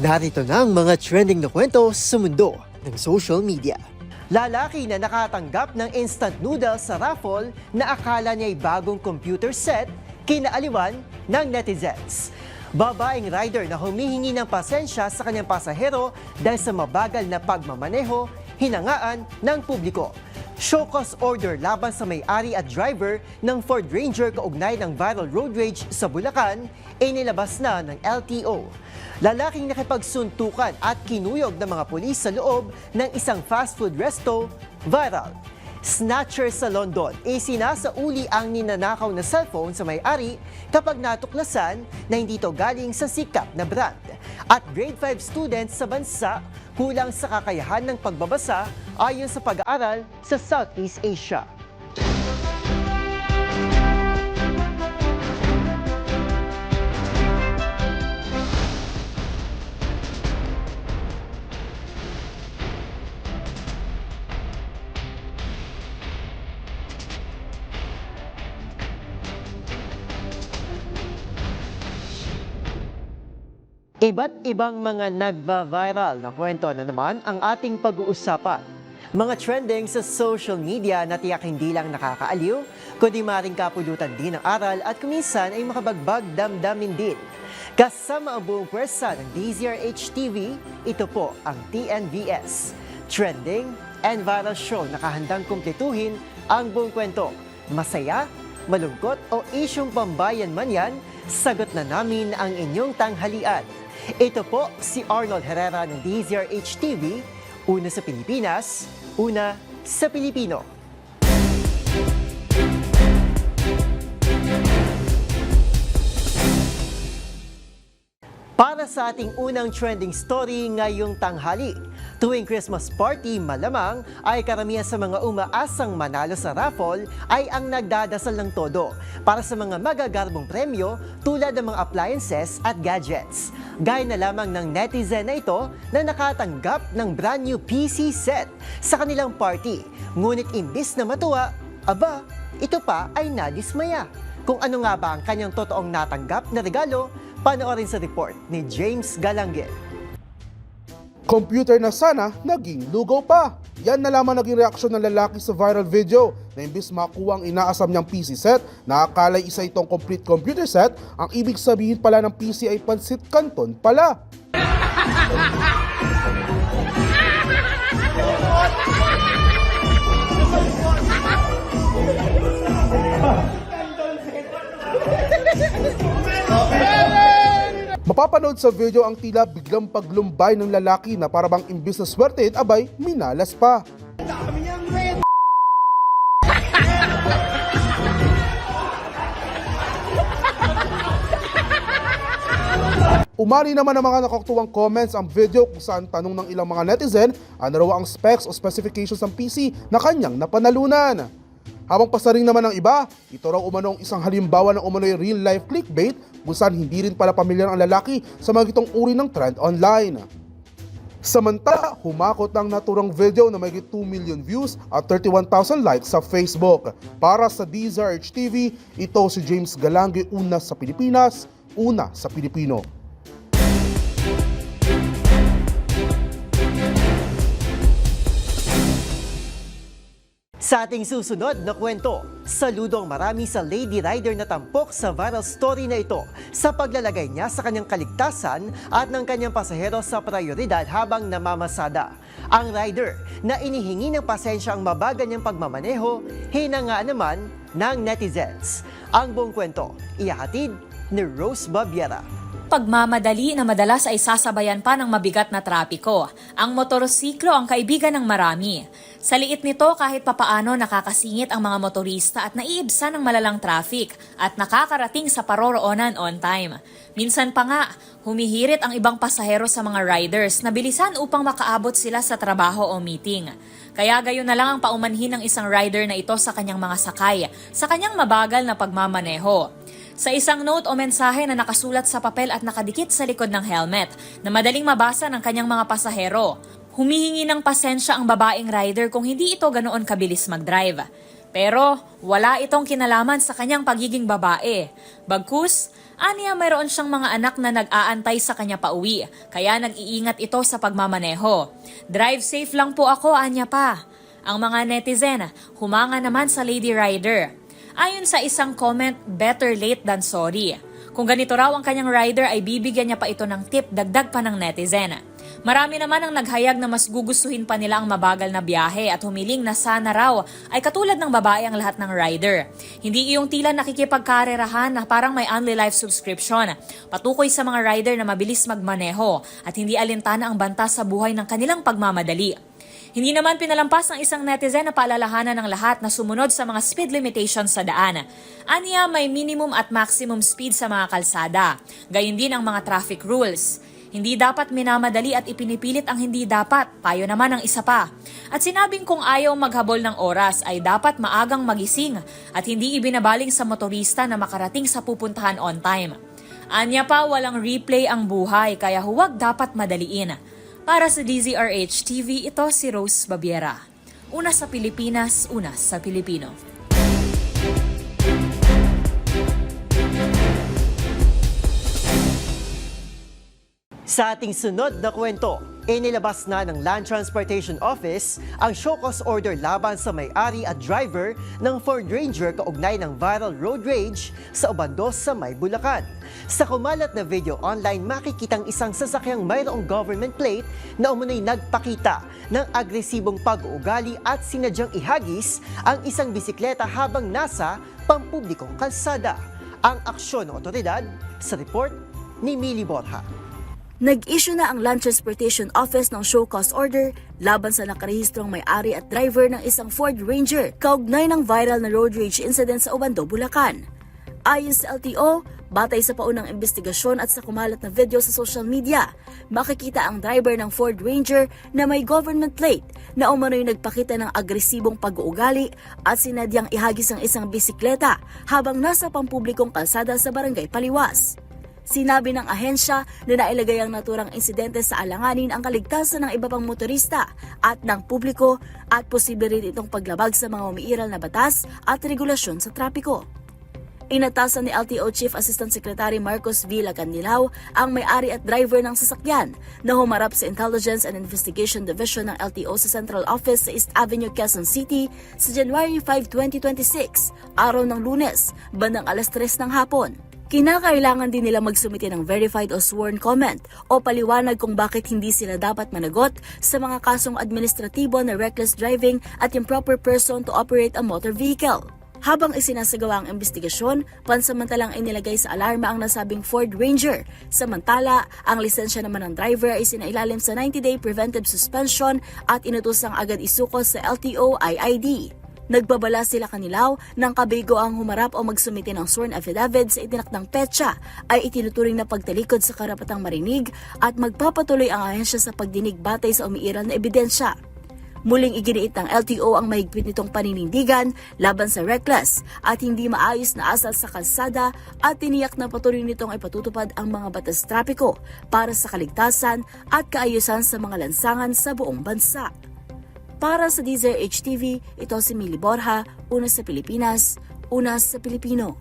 Narito na ang mga trending na kwento sa mundo ng social media. Lalaki na nakatanggap ng instant noodles sa raffle na akala niya'y bagong computer set, kinaaliwan ng netizens. Babaeng rider na humihingi ng pasensya sa kanyang pasahero dahil sa mabagal na pagmamaneho, hinangaan ng publiko. Show cause order laban sa may-ari at driver ng Ford Ranger kaugnay ng viral road rage sa Bulacan ay nilabas na ng LTO. Lalaking nakipagsuntukan at kinuyog ng mga pulis sa loob ng isang fast food resto, viral. Snatcher sa London, sinasauli ang ninanakaw na cellphone sa may-ari kapag natuklasan na hindi ito galing sa sikat na brand. At grade 5 students sa bansa kulang sa kakayahan ng pagbabasa ayon sa pag-aaral sa Southeast Asia. Iba't ibang mga nagba-viral na kwento na naman ang ating pag-uusapan. Mga trending sa social media na tiyak hindi lang nakakaaliw, kundi maring kapulutan din ng aral at kuminsan ay makabagbag damdamin din. Kasama ang buong pwersa ng DZRH TV, ito po ang TNVS. Trending and viral show na kahandang kumpletuhin ang buong kwento. Masaya, malungkot o isyong pambayan man yan, sagot na namin ang inyong tanghalian. Ito po si Arnold Herrera ng DZRH TV, una sa Pilipinas, una sa Pilipino. Para sa ating unang trending story ngayong tanghali, tuwing Christmas party malamang ay karamihan sa mga umaasang manalo sa raffle ay ang nagdadasal ng todo para sa mga magagarbong premyo tulad ng mga appliances at gadgets. Gaya na lamang ng netizen na ito na nakatanggap ng brand new PC set sa kanilang party. Ngunit imbis na matuwa, aba, ito pa ay nadismaya. Kung ano nga ba ang kanyang totoong natanggap na regalo, panoorin sa report ni James Galangel. Computer na sana, naging lugaw pa. Yan na lamang naging reaksyon ng lalaki sa viral video na imbis makuha ang inaasam niyang PC set, na akala'y isa itong complete computer set, ang ibig sabihin pala ng PC ay pansit canton pala. Mapapanood sa video ang tila biglang paglumbay ng lalaki na parabang imbis na swerte, abay, minalas pa. Umani naman ang mga nakakatuwang comments ang video kung saan tanong ng ilang mga netizen ano raw ang specs o specifications ng PC na kanyang napanalunan. Habang pasaring naman ng iba, ito raw umanong isang halimbawa ng umano'y real-life clickbait kung saan hindi rin pala pamilyar ang lalaki sa mga gitong uri ng trend online. Samantala, humakot ang naturang video na may 2 million views at 31,000 likes sa Facebook. Para sa DZRH TV, ito si James Galange, una sa Pilipinas, una sa Pilipino. Sa ating susunod na kwento, saludo ang marami sa lady rider na tampok sa viral story na ito sa paglalagay niya sa kanyang kaligtasan at ng kanyang pasahero sa prioridad habang namamasada. Ang rider na inihingi ng pasensya ang mabagal niyang pagmamaneho, hinangaan naman ng netizens. Ang buong kwento, ihahatid ni Rose Babiera. Pagmamadali na madalas ay sasabayan pa ng mabigat na trapiko. Ang motorsiklo ang kaibigan ng marami. Sa liit nito kahit papaano nakakasingit ang mga motorista at naiibsan ng malalang traffic at nakakarating sa paroroonan on time. Minsan pa nga, humihirit ang ibang pasahero sa mga riders na bilisan upang makaabot sila sa trabaho o meeting. Kaya gayon na lang ang paumanhin ng isang rider na ito sa kanyang mga sakay, sa kanyang mabagal na pagmamaneho. Sa isang note o mensahe na nakasulat sa papel at nakadikit sa likod ng helmet na madaling mabasa ng kanyang mga pasahero, humihingi ng pasensya ang babaeng rider kung hindi ito ganoon kabilis mag-drive. Pero wala itong kinalaman sa kanyang pagiging babae. Bagkus, aniya mayroon siyang mga anak na nag-aantay sa kanya pauwi, kaya nag-iingat ito sa pagmamaneho. Drive safe lang po ako, anya pa. Ang mga netizen, humanga naman sa Lady Rider. Ayon sa isang comment, better late than sorry. Kung ganito raw ang kanyang rider ay bibigyan niya pa ito ng tip, dagdag pa ng netizen. Marami naman ang naghayag na mas gugustuhin pa nila ang mabagal na biyahe at humiling na sana raw ay katulad ng babae ang lahat ng rider. Hindi iyong tila nakikipagkarerahan na parang may only life subscription. Patukoy sa mga rider na mabilis magmaneho at hindi alintana ang banta sa buhay ng kanilang pagmamadali. Hindi naman pinalampas ng isang netizen na paalalahanan ng lahat na sumunod sa mga speed limitations sa daan. Aniya may minimum at maximum speed sa mga kalsada. Gayon din ang mga traffic rules. Hindi dapat minamadali at ipinipilit ang hindi dapat, payo naman ang isa pa. At sinabing kung ayaw maghabol ng oras ay dapat maagang magising at hindi ibinabaling sa motorista na makarating sa pupuntahan on time. Anya pa, walang replay ang buhay kaya huwag dapat madaliin. Para sa DZRH TV, ito si Rose Babiera. Una sa Pilipinas, una sa Pilipino. Sa ating sunod na kwento, inilabas na ng Land Transportation Office ang show cause order laban sa may-ari at driver ng Ford Ranger kaugnay ng viral road rage sa Obandos sa May, Bulacan. Sa kumalat na video online, makikitang isang sasakyang mayroong government plate na umunoy nagpakita ng agresibong pag-uugali at sinadyang ihagis ang isang bisikleta habang nasa pampublikong kalsada. Ang aksyon ng otoridad sa report ni Mili Borja. Nag-issue na ang Land Transportation Office ng show cause order laban sa nakarehistrong may-ari at driver ng isang Ford Ranger kaugnay ng viral na road rage incident sa Obando, Bulacan. Ayon sa LTO, batay sa paunang investigasyon at sa kumalat na video sa social media, makikita ang driver ng Ford Ranger na may government plate na umano'y nagpakita ng agresibong pag-uugali at sinadyang ihagis ang isang bisikleta habang nasa pampublikong kalsada sa Barangay Paliwas. Sinabi ng ahensya na nailagay ang naturang insidente sa alanganin ang kaligtasan ng iba pang motorista at ng publiko at posible rin itong paglabag sa mga umiiral na batas at regulasyon sa trapiko. Inatasan ni LTO Chief Assistant Secretary Marcos V. Lacanilao ang may-ari at driver ng sasakyan na humarap sa Intelligence and Investigation Division ng LTO sa Central Office sa East Avenue, Quezon City sa January 5, 2026, araw ng Lunes, bandang alas 3 ng hapon. Kinakailangan din nila magsumite ng verified o sworn comment o paliwanag kung bakit hindi sila dapat managot sa mga kasong administratibo na reckless driving at improper person to operate a motor vehicle. Habang isinasagawa ang investigasyon, pansamantalang inilagay sa alarma ang nasabing Ford Ranger. Samantala, ang lisensya naman ng driver ay sinailalim sa 90-day preventive suspension at inutusang agad isuko sa LTO IID. Nagbabala sila Kanilaw ng kabigo ang humarap o magsumite ng sworn affidavit sa itinakdang petsa ay itinuturing na pagtalikod sa karapatang marinig at magpapatuloy ang ahensya sa pagdinig batay sa umiiral na ebidensya. Muling iginiit ng LTO ang mahigpit nitong paninindigan laban sa reckless at hindi maayos na asal sa kalsada at tiniyak na patuloy nitong ipatutupad ang mga batas trapiko para sa kaligtasan at kaayusan sa mga lansangan sa buong bansa. Para sa DZRH TV, ito si Mili Borja, una sa Pilipinas, una sa Pilipino.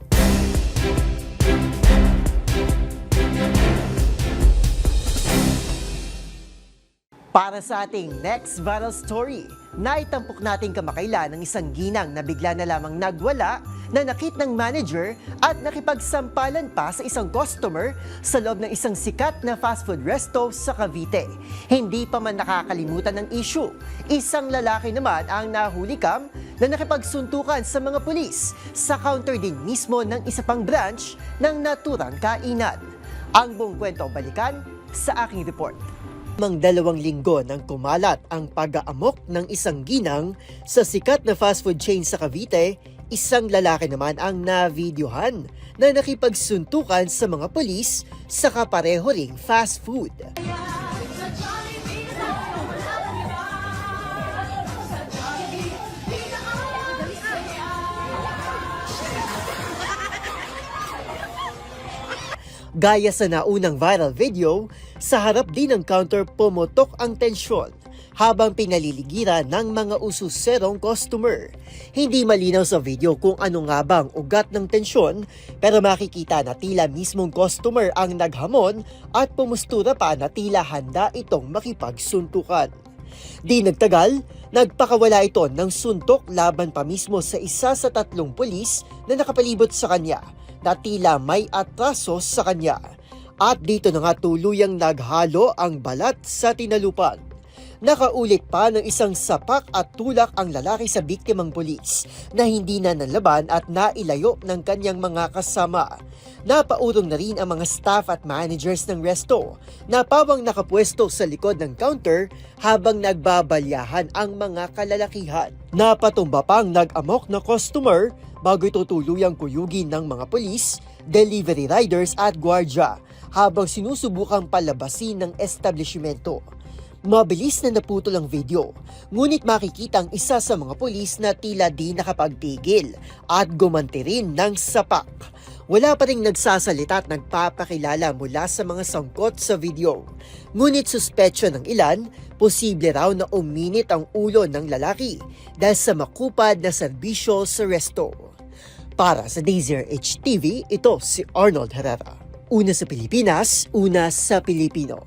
Para sa ating next viral story, naitampok natin kamakailan ng isang ginang na bigla na lamang nagwala na nakit ng manager at nakipagsampalan pa sa isang customer sa loob ng isang sikat na fast food resto sa Cavite. Hindi pa man nakakalimutan ng issue. Isang lalaki naman ang nahulikam na nakipagsuntukan sa mga pulis sa counter din mismo ng isa pang branch ng naturang kainan. Ang buong kwento balikan sa aking report. Mang 2 linggo nang kumalat ang pag-aamok ng isang ginang sa sikat na fast food chain sa Cavite, isang lalaki naman ang navideohan na nakipagsuntukan sa mga pulis sa kapareho ring fast food. Gaya sa naunang viral video, sa harap din ng counter pumutok ang tensyon. habang pinaliligiran ng mga ususerong customer. Hindi malinaw sa video kung ano nga bang ugat ng tensyon, pero makikita na tila mismong customer ang naghamon at pumustura pa na tila handa itong makipagsuntukan. Di nagtagal, nagpakawala ito ng suntok laban pa mismo sa isa sa 3 pulis na nakapalibot sa kanya na tila may atraso sa kanya. At dito na nga tuluyang naghalo ang balat sa tinalupan. Nakaulit pa ng isang sapak at tulak ang lalaki sa biktimang pulis na hindi na nalaban at nailayo ng kanyang mga kasama. Napaurong na rin ang mga staff at managers ng resto na pawang nakapwesto sa likod ng counter habang nagbabalyahan ang mga kalalakihan. Napatumba pang nag-amok na customer bago ito tuluyang kuyugin ng mga pulis, delivery riders at gwardya habang sinusubukang palabasin ng establishmento. Mabilis na naputol ang video, ngunit makikita ang isa sa mga pulis na tila di nakapagpigil at gumanti rin ng sapak. Wala pa ring nagsasalita at nagpapakilala mula sa mga sangkot sa video. Ngunit suspetsyo ng ilan, posible raw na uminit ang ulo ng lalaki dahil sa makupad na serbisyo sa resto. Para sa DZRH TV, ito si Arnold Herrera. Una sa Pilipinas, una sa Pilipino.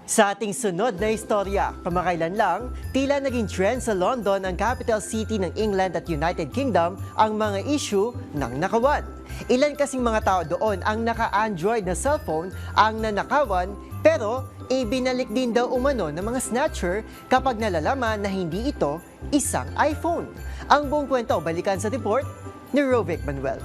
Sa ating sunod na istorya, kamakailan lang, tila naging trend sa London, ang capital city ng England at United Kingdom, ang mga issue ng nakawan. Ilan kasing mga tao doon ang naka-Android na cellphone ang nanakawan, pero ibinalik din daw umano ng mga snatcher kapag nalalaman na hindi ito isang iPhone. Ang buong kwento, balikan sa report ni Rovic Manuel.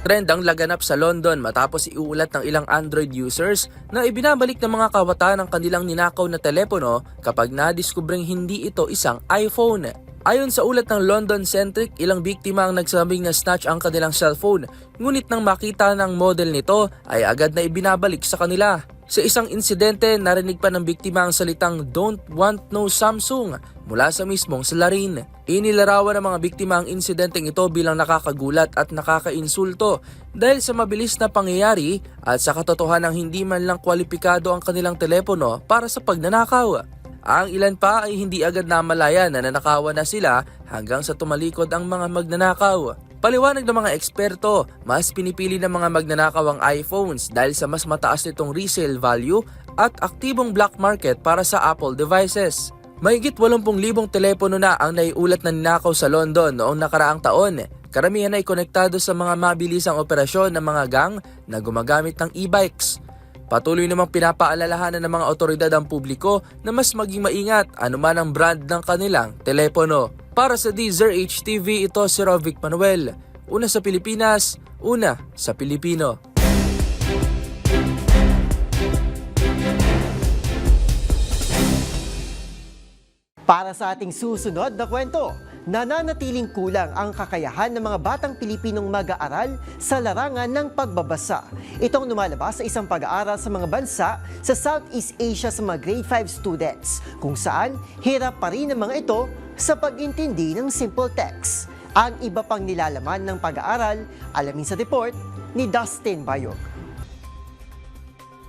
Trend ang laganap sa London matapos iulat ng ilang Android users na ibinabalik ng mga kabataan ang kanilang ninakaw na telepono kapag nadiskubreng hindi ito isang iPhone. Ayon sa ulat ng London Centric, ilang biktima ang nagsabing na snatch ang kanilang cellphone, ngunit nang makita ng model nito ay agad na ibinabalik sa kanila. Sa isang insidente, narinig pa ng biktima ang salitang "Don't want no Samsung" mula sa mismong salarin. Inilarawan ng mga biktima ang insidenteng ito bilang nakakagulat at nakakainsulto dahil sa mabilis na pangyayari at sa katotohanang hindi man lang kwalipikado ang kanilang telepono para sa pagnanakaw. Ang ilan pa ay hindi agad namalaya na nanakawan na sila hanggang sa tumalikod ang mga magnanakaw. Paliwanag ng mga eksperto, mas pinipili ng mga magnanakaw ang iPhones dahil sa mas mataas nitong resale value at aktibong black market para sa Apple devices. Mahigit 80,000 telepono na ang naiulat na ninakaw sa London noong nakaraang taon. Karamihan ay konektado sa mga mabilisang operasyon ng mga gang na gumagamit ng e-bikes. Patuloy namang pinapaalalahanan ng mga otoridad ang publiko na mas maging maingat anuman ang brand ng kanilang telepono. Para sa DZRH TV, ito si Rovic Manuel. Una sa Pilipinas, una sa Pilipino. Para sa ating susunod na kwento, nananatiling kulang ang kakayahan ng mga batang Pilipinong mag-aaral sa larangan ng pagbabasa. Itong lumalabas sa isang pag-aaral sa mga bansa sa Southeast Asia sa mga grade 5 students, kung saan hirap pa rin ang mga ito sa pag-intindi ng simple text. Ang iba pang nilalaman ng pag-aaral, alamin sa report ni Dustin Bayog.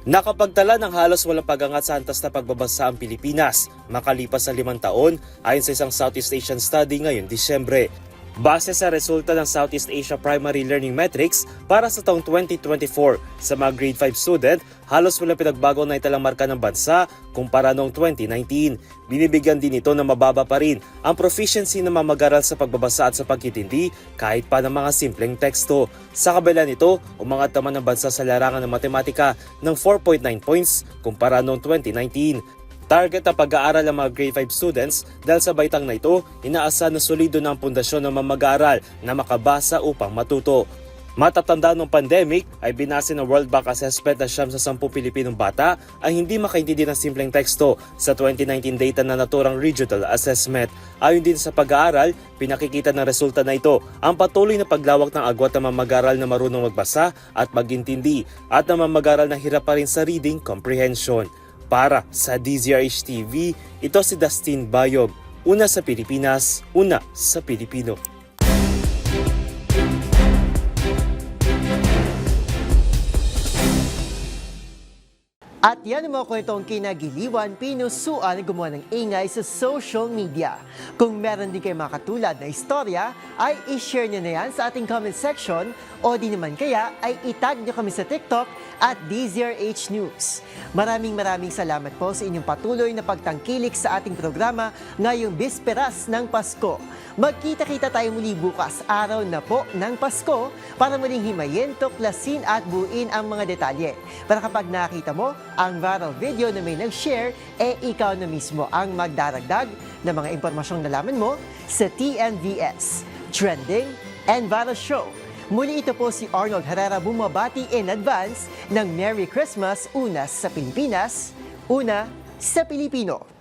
Nakapagtala ng halos walang pagangat sa antas na pagbabasa ang Pilipinas makalipas sa 5 taon ayon sa isang Southeast Asian study ngayong Disyembre. Base sa resulta ng Southeast Asia Primary Learning Metrics para sa taong 2024 sa mga grade 5 student, halos walang pinagbago na italang marka ng bansa kumpara noong 2019. Binibigyan din ito na mababa pa rin ang proficiency ng mga mag-aral sa pagbabasa at sa pagkintindi kahit pa ng mga simpleng teksto. Sa kabila nito, umangat naman ang bansa sa larangan ng matematika ng 4.9 points kumpara noong 2019. Target ang pag-aaral ng mga grade 5 students dahil sa baitang na ito, inaasahan na solido na ang pundasyon ng mga mag-aaral na makabasa upang matuto. Matatanda ng pandemic ay binase ng World Bank Assessment na 9 sa 10 Pilipinong bata ay hindi makaintindi ng simpleng teksto sa 2019 data na naturang regional assessment. Ayon din sa pag-aaral, pinakikita ng resulta na ito ang patuloy na paglawak ng agwat ng mga mag-aaral na marunong magbasa at magintindi at ng mga mag-aaral na hirap pa rin sa reading comprehension. Para sa DZRH TV, ito si Dustin Bayog. Una sa Pilipinas, una sa Pilipino. At yan ang mga kwentong kinagiliwan, pinusuan, gumawa ng ingay sa social media. Kung meron din kayo mga katulad na istorya, ay i-share nyo na yan sa ating comment section o di naman kaya ay itag nyo kami sa TikTok at DZRH News. Maraming salamat po sa inyong patuloy na pagtangkilik sa ating programa ngayong bisperas ng Pasko. Magkita-kita tayo muli bukas, araw na po ng Pasko, para muling himayin, tuklasin at buuin ang mga detalye. Para kapag nakita mo ang viral video na may nag-share, ikaw na mismo ang magdaragdag ng mga impormasyong nalaman mo sa TNVS, Trending and Viral Show. Muli ito po si Arnold Herrera bumabati in advance ng Merry Christmas, una sa Pilipinas, una sa Pilipino.